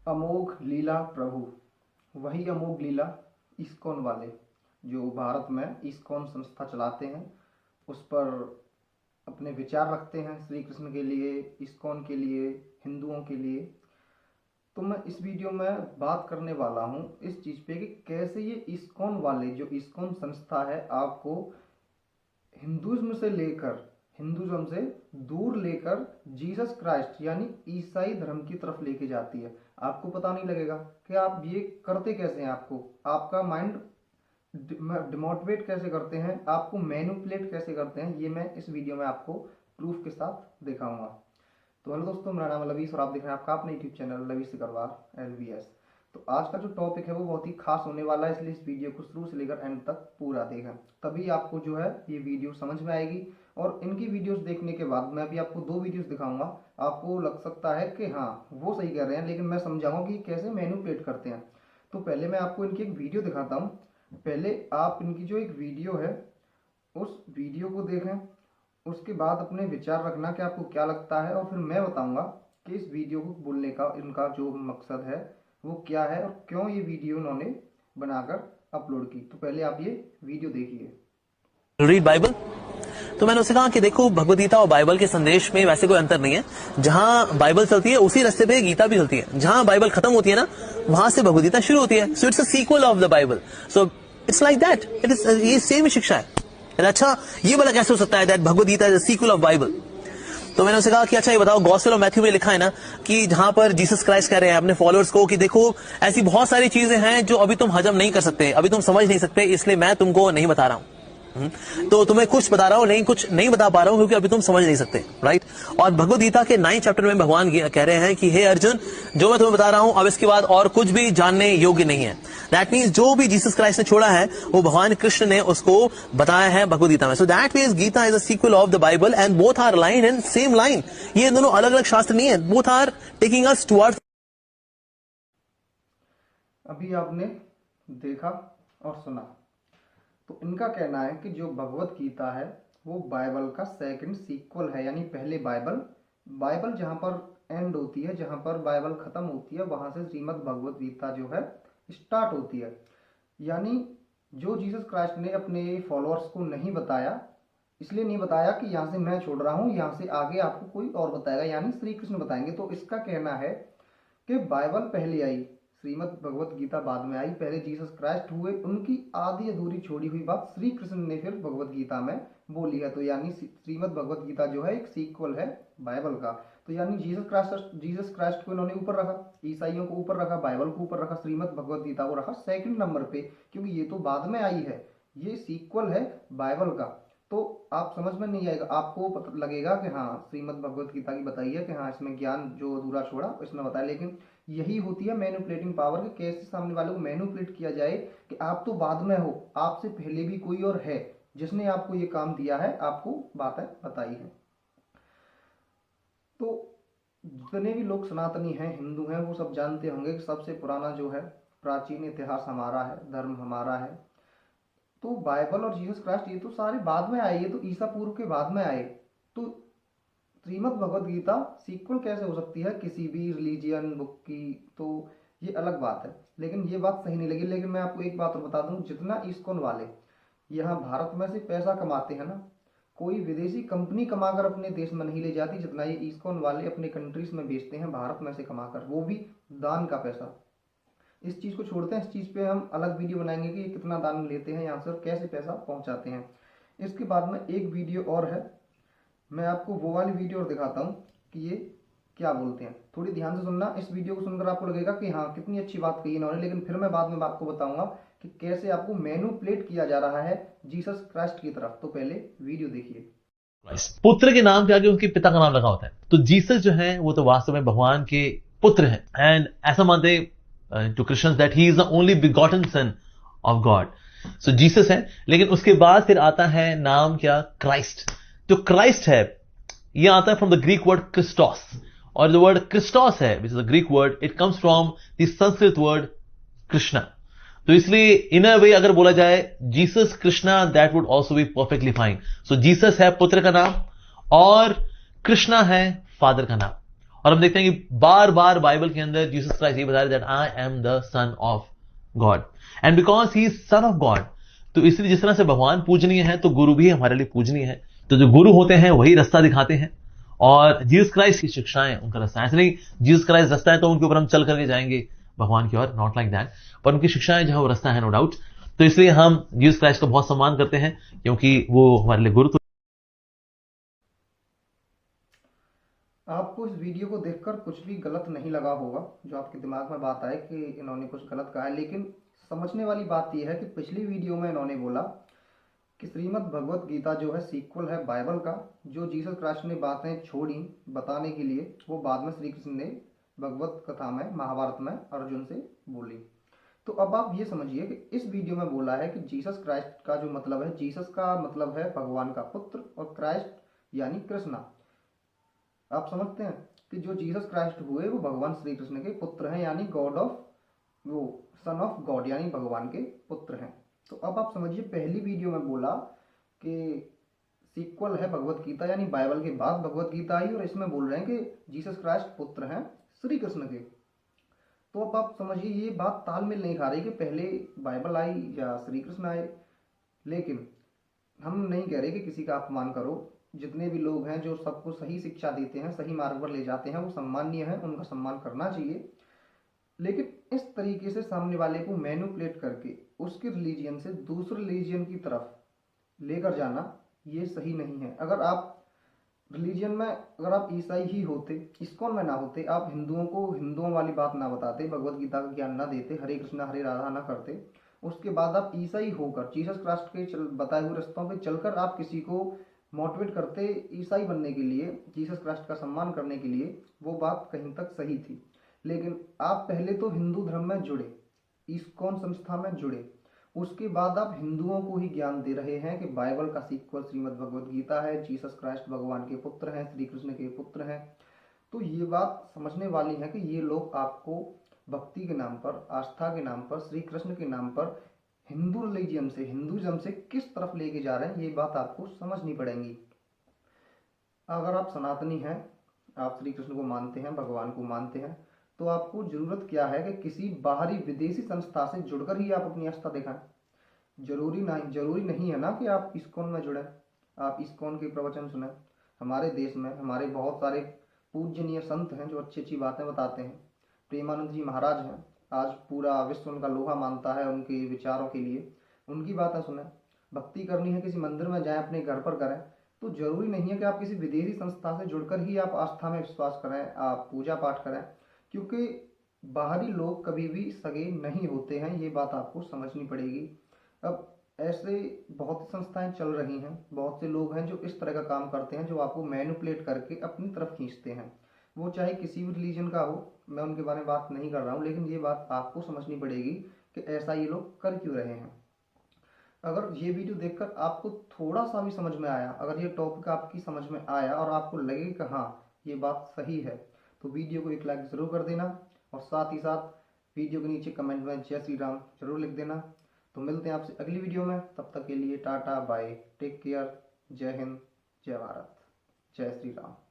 अमोघ लीला प्रभु, वही अमोघ लीला इस्कॉन वाले जो भारत में इस्कॉन संस्था चलाते हैं, उस पर अपने विचार रखते हैं श्री कृष्ण के लिए, इस्कॉन के लिए, हिंदुओं के लिए। तो मैं इस वीडियो में बात करने वाला हूँ इस चीज़ पे कि कैसे ये इस्कॉन वाले, जो इस्कॉन संस्था है, आपको हिंदुज्म से लेकर, हिंदुज्म से दूर लेकर जीसस क्राइस्ट यानी ईसाई धर्म की तरफ लेके जाती है। आपको पता नहीं लगेगा कि आप ये करते कैसे हैं, आपका माइंड डिमोटिवेट कैसे करते हैं, आपको मैनिपुलेट कैसे करते हैं, ये मैं इस वीडियो में आपको प्रूफ के साथ दिखाऊंगा। तो हेलो दोस्तों, मेरा नाम है लवीस और आप देख रहे हैं आपका अपना यूट्यूब चैनल लवीस सिकरवार LVS। तो आज का जो टॉपिक है वो बहुत ही खास होने वाला है, इसलिए इस वीडियो को शुरू से लेकर एंड तक पूरा देखें, तभी आपको जो है ये वीडियो समझ में आएगी। और इनकी वीडियोस देखने के बाद मैं अभी आपको 2 वीडियोस दिखाऊंगा। आपको लग सकता है कि हाँ वो सही कह रहे हैं, लेकिन मैं समझाऊंगा कि कैसे मैनिपुलेट करते हैं। तो पहले मैं आपको इनकी एक वीडियो दिखाता हूँ। पहले आप इनकी जो एक वीडियो है उस वीडियो को देखें, उसके बाद अपने विचार रखना कि आपको क्या लगता है, और फिर मैं बताऊंगा कि इस वीडियो को बोलने का इनका जो मकसद है वो क्या है और क्यों ये वीडियो उन्होंने बनाकर अपलोड की। तो पहले आप ये वीडियो देखिए। Read Bible. तो मैंने उसे कहा कि देखो, भगवद गीता और बाइबल के संदेश में वैसे कोई अंतर नहीं है। जहां बाइबल चलती है उसी रास्ते पे गीता भी चलती है। जहां बाइबल खत्म होती है ना, वहां से भगवद गीता शुरू होती है। So it's a sequel of the Bible. So it's like that, it is, ये सेम शिक्षा है। अच्छा, ये वाला कैसे हो सकता है that Bhagavad Gita is a sequel of Bible? तो मैंने उसे कहा कि अच्छा ये बताओ, गॉस्पेल ऑफ मैथ्यू में लिखा है ना कि जहां पर जीसस क्राइस्ट कह रहे हैं अपने फॉलोअर्स को कि देखो, ऐसी बहुत सारी चीजें हैं जो अभी तुम हजम नहीं कर सकते, अभी तुम समझ नहीं सकते, इसलिए मैं तुमको नहीं बता रहा हूं। तो तुम्हें कुछ बता रहा हूं, नहीं कुछ नहीं बता पा रहा हूं क्योंकि अभी तुम समझ नहीं सकते, राइट। और भगवद गीता के 9 चैप्टर में भगवान कह रहे हैं कि हे अर्जुन, जो मैं तुम्हें बता रहा हूं अब इसके बाद और कुछ भी जानने योग्य नहीं है। दैट मीन्स जो भी जीसस क्राइस्ट ने छोड़ा है वो भगवान कृष्ण ने उसको बताया है भगवद गीता में। So that means Gita is a sequel of the Bible and both are line in same line. ये दोनों अलग अलग शास्त्र नहीं है, both are taking us towards. अभी आपने देखा और सुना, तो इनका कहना है कि जो भगवत गीता है वो बाइबल का सेकंड सीक्वल है, यानी पहले बाइबल जहां पर एंड होती है, जहां पर बाइबल खत्म होती है, वहां से श्रीमद् भगवत गीता जो है स्टार्ट होती है। यानी जो जीसस क्राइस्ट ने अपने फॉलोअर्स को नहीं बताया, इसलिए नहीं बताया कि यहाँ से मैं छोड़ रहा हूँ, यहाँ से आगे आपको कोई और बताएगा, यानी श्री कृष्ण बताएंगे। तो इसका कहना है कि बाइबल पहले आई, श्रीमद् भगवत गीता बाद में आई, पहले जीसस क्राइस्ट हुए, उनकी आधी अधूरी छोड़ी हुई बात श्री कृष्ण ने फिर भगवत गीता में बोली है। तो यानी श्रीमद् भगवत गीता जो है एक सीक्वल है बाइबल का। तो यानी जीसस क्राइस्ट को इन्होंने ऊपर रखा, ईसाइयों को ऊपर रखा, बाइबल को ऊपर रखा, श्रीमद् भगवत गीता को रखा सेकंड नंबर पे, क्योंकि ये तो बाद में आई है, ये सीक्वल है बाइबल का। तो आप समझ में नहीं आएगा, आपको पता लगेगा कि हाँ श्रीमद् भगवत गीता की बताई है कि हाँ इसमें ज्ञान जो अधूरा छोड़ा इसमें बताया। लेकिन यही होती है मैनिपुलेटिंग पावर, कि कैसे सामने वाले को मैनिपुलेट किया जाए कि आप तो बाद में हो, आपसे पहले भी कोई और है जिसने आपको ये काम दिया है, आपको बातें बताई है। तो जितने भी लोग सनातनी हैं, हिंदू हैं, वो सब जानते होंगे कि सबसे पुराना जो है प्राचीन इतिहास हमारा है, धर्म हमारा है। तो बाइबल और जीसस क्राइस्ट ये तो सारे बाद में आए, ये तो ईसा पूर्व के बाद में आए। तो श्रीमद् भगवद गीता सीक्वल कैसे हो सकती है किसी भी रिलीजियन बुक की? तो ये अलग बात है, लेकिन ये बात सही नहीं लगी। लेकिन मैं आपको एक बात और बता दूं, जितना इस्कॉन वाले यहाँ भारत में से पैसा कमाते हैं ना, कोई विदेशी कंपनी कमाकर अपने देश में नहीं ले जाती, जितना ये इस्कॉन वाले अपने कंट्रीज में बेचते हैं भारत में से कमाकर, वो भी दान का पैसा। इस चीज़ को छोड़ते हैं, इस चीज़ पे हम अलग वीडियो बनाएंगे कि ये कितना दान लेते हैं यहाँ से और कैसे पैसा पहुँचाते हैं। इसके बाद में एक वीडियो और है, मैं आपको वो वाली वीडियो और दिखाता हूँ कि ये क्या बोलते हैं। थोड़ी ध्यान से सुनना, इस वीडियो को सुनकर आपको लगेगा कि हाँ कितनी अच्छी बात कही इन्होंने, लेकिन फिर मैं बाद में आपको बताऊंगा कि कैसे आपको मैनिपुलेट किया जा रहा है जीसस क्राइस्ट की तरफ। तो पहले वीडियो देखिए। पुत्र के नाम के आगे उनके पिता का नाम लगा होता है, तो जीसस जो है वो तो वास्तव में भगवान के पुत्र हैं। एंड ऐसा मानते to Christians that he is the only begotten son of God. So Jesus है, लेकिन उसके बाद फिर आता है नाम क्या? क्राइस्ट। जो क्राइस्ट है ये आता है from the Greek word Christos, और जो वर्ड क्रिस्टोस है which is a Greek word, it comes from the Sanskrit word Krishna. तो इसलिए इन अ वे अगर बोला जाए Jesus Krishna, that would also be perfectly fine. So Jesus है पुत्र का नाम और कृष्णा है फादर का नाम। और हम देखते हैं कि बार बार बाइबल के अंदर जीसस क्राइस्ट ये बता रहे that I am the sun of God, and because he is sun of God, तो इसलिए जिस तरह से भगवान पूजनीय है तो गुरु भी हमारे लिए पूजनीय है। तो जो गुरु होते हैं वही रास्ता दिखाते हैं, और जीसस क्राइस्ट की शिक्षाएं उनका रास्ता है। ऐसे नहीं जीसस क्राइस्ट रास्ता है तो उनके ऊपर हम चल करके जाएंगे भगवान की ओर, नॉट लाइक दैट, पर उनकी शिक्षाएं जो है वो रास्ता है, नो डाउट। तो इसलिए हम जीसस क्राइस्ट को बहुत सम्मान करते हैं क्योंकि वो हमारे लिए गुरु। आपको इस वीडियो को देखकर कुछ भी गलत नहीं लगा होगा, जो आपके दिमाग में बात आए कि इन्होंने कुछ गलत कहा है, लेकिन समझने वाली बात यह है कि पिछली वीडियो में इन्होंने बोला कि श्रीमद् भगवत गीता जो है सीक्वल है बाइबल का, जो जीसस क्राइस्ट ने बातें छोड़ी बताने के लिए वो बाद में श्री कृष्ण ने भगवत कथा में महाभारत में अर्जुन से बोली। तो अब आप ये समझिए कि इस वीडियो में बोला है कि जीसस क्राइस्ट का जो मतलब है, जीसस का मतलब है भगवान का पुत्र, और क्राइस्ट यानी कृष्णा। आप समझते हैं कि जो जीसस क्राइस्ट हुए वो भगवान श्री कृष्ण के पुत्र हैं, यानी गॉड ऑफ, वो सन ऑफ गॉड यानी भगवान के पुत्र हैं। तो अब आप समझिए, पहली वीडियो में बोला कि सीक्वल है भगवत गीता, यानी बाइबल के बाद भगवत गीता आई, और इसमें बोल रहे हैं कि जीसस क्राइस्ट पुत्र हैं श्री कृष्ण के। तो अब आप समझिए ये बात तालमेल नहीं खा रही कि पहले बाइबल आई या श्री कृष्ण आए। लेकिन हम नहीं कह रहे कि किसी का अपमान करो, जितने भी लोग हैं जो सबको सही शिक्षा देते हैं, सही मार्ग पर ले जाते हैं, वो सम्माननीय है, उनका सम्मान करना चाहिए। लेकिन इस तरीके से सामने वाले को मैनिपुलेट करके उसके रिलीजियन से दूसरे रिलीजियन की तरफ लेकर जाना ये सही नहीं है। अगर आप रिलीजियन में, अगर आप ईसाई ही होते, इस्कॉन में ना होते, आप हिंदुओं को हिंदुओं वाली बात ना बताते, भगवत गीता का ज्ञान ना देते, हरे कृष्णा हरे राधा ना करते, उसके बाद आप ईसाई होकर जीसस क्राइस्ट के बताए हुए रास्तों पे चलकर आप किसी को मोटिवेट करते ईसाई बनने के लिए, जीसस क्राइस्ट का सम्मान करने के लिए, वो बात कहीं तक सही थी। लेकिन आप पहले तो हिंदू धर्म में जुड़े, इस्कॉन संस्था में जुड़े, उसके बाद आप हिंदुओं को ही ज्ञान दे रहे हैं कि बाइबल का सीक्वल श्रीमद् भगवत गीता है, जीसस क्राइस्ट भगवान के पुत्र हैं, श्री कृष्ण के पुत्र हैं। तो ये बात समझने वाली है कि ये लोग आपको भक्ति के नाम पर, आस्था के नाम पर, श्री कृष्ण के नाम पर हिंदू रिलीजियन से, हिंदुइज्म से किस तरफ लेके जा रहे हैं, ये बात आपको समझनी पड़ेगी। अगर आप सनातनी हैं, आप श्री कृष्ण को मानते हैं, भगवान को मानते हैं, तो आपको जरूरत क्या है कि किसी बाहरी विदेशी संस्था से जुड़कर ही आप अपनी आस्था दिखाएं। जरूरी नहीं है ना कि आप इस्कॉन में जुड़े, आप इस्कॉन के प्रवचन सुने। हमारे देश में हमारे बहुत सारे पूजनीय संत हैं जो अच्छी अच्छी बातें बताते हैं। प्रेमानंद जी महाराज हैं, आज पूरा विश्व उनका लोहा मानता है उनके विचारों के लिए, उनकी बातें सुने। भक्ति करनी है किसी मंदिर में जाएं, अपने घर पर करें। तो जरूरी नहीं है कि आप किसी विदेशी संस्था से जुड़कर ही आप आस्था में विश्वास करें, आप पूजा पाठ करें, क्योंकि बाहरी लोग कभी भी सगे नहीं होते हैं, ये बात आपको समझनी पड़ेगी। अब ऐसे बहुत सी संस्थाएं चल रही हैं, बहुत से लोग हैं जो इस तरह का काम करते हैं, जो आपको मैनिपुलेट करके अपनी तरफ खींचते हैं। वो चाहे किसी भी रिलीजन का हो, मैं उनके बारे में बात नहीं कर रहा हूँ, लेकिन ये बात आपको समझनी पड़ेगी कि ऐसा ये लोग कर क्यों रहे हैं। अगर ये वीडियो देखकर आपको थोड़ा सा भी समझ में आया, अगर ये टॉपिक आपकी समझ में आया और आपको लगे कि हाँ ये बात सही है, तो वीडियो को एक लाइक ज़रूर कर देना, और साथ ही साथ वीडियो के नीचे कमेंट में जय श्री राम जरूर लिख देना। तो मिलते हैं आपसे अगली वीडियो में, तब तक के लिए टाटा बाय, टेक केयर, जय हिंद, जय भारत, जय श्री राम।